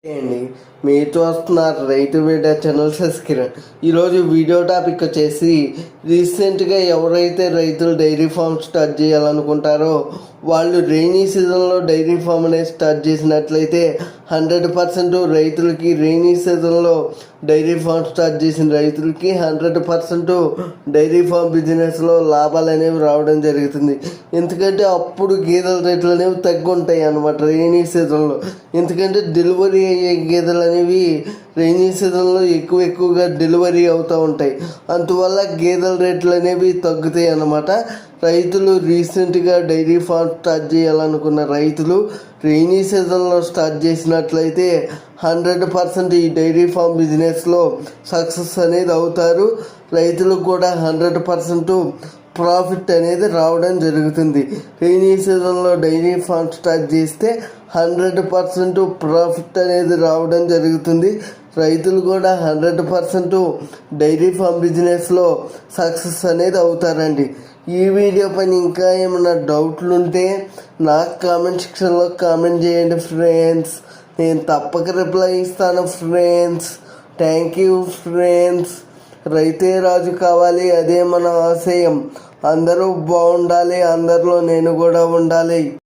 అండి మీరు చూస్తున్నారు రైతు వీడియో ఛానల్ సబ్స్క్రైబ్. ఈరోజు వీడియో టాపిక్ వచ్చేసి రీసెంట్గా ఎవరైతే రైతులు డైరీ ఫామ్ స్టార్ట్ చేయాలనుకుంటారో వాళ్ళు రెయినీ సీజన్లో డైరీ ఫామ్ అనేది స్టార్ట్ చేసినట్లయితే 100% రైతులకి రెయినీ సీజన్లో డైరీ ఫామ్ స్టార్ట్ చేసిన రైతులకి 100% డైరీ ఫామ్ బిజినెస్లో లాభాలు అనేవి రావడం జరుగుతుంది. ఎందుకంటే అప్పుడు గేదెల రేట్లు అనేవి తగ్గుంటాయి అన్నమాట రెయినీ సీజన్లో. ఎందుకంటే డెలివరీ అయ్యే గేదెలు అనేవి రెయినీ సీజన్లో ఎక్కువగా డెలివరీ అవుతూ ఉంటాయి. అందువల్ల గేదెల రేట్లు అనేవి తగ్గుతాయి అన్నమాట. రైతులు రీసెంట్గా డైరీ ఫామ్ స్టార్ట్ చేయాలనుకున్న రైతులు రెయినీ సీజన్లో స్టార్ట్ చేసినట్లయితే 100% ఈ డైరీ ఫామ్ బిజినెస్లో సక్సెస్ అనేది అవుతారు. రైతులకు కూడా 100% ప్రాఫిట్ అనేది రావడం జరుగుతుంది. రెయినీ సీజన్లో డైరీ ఫామ్ స్టార్ట్ చేస్తే 100% ప్రాఫిట్ అనేది రావడం జరుగుతుంది. రైతులు కూడా 100% డైరీ ఫామ్ బిజినెస్లో సక్సెస్ అనేది అవుతారండి. ఈ వీడియో పైన ఇంకా ఏమైనా డౌట్లు ఉంటే నాకు కామెంట్ సెక్షన్లో కామెంట్ చేయండి ఫ్రెండ్స్. నేను తప్పక రిప్లై ఇస్తాను ఫ్రెండ్స్. Thank you friends. రైతే రాజు కావాలి, అదే మన ఆశయం. అందరూ బాగుండాలి, అందరిలో నేను కూడా ఉండాలి.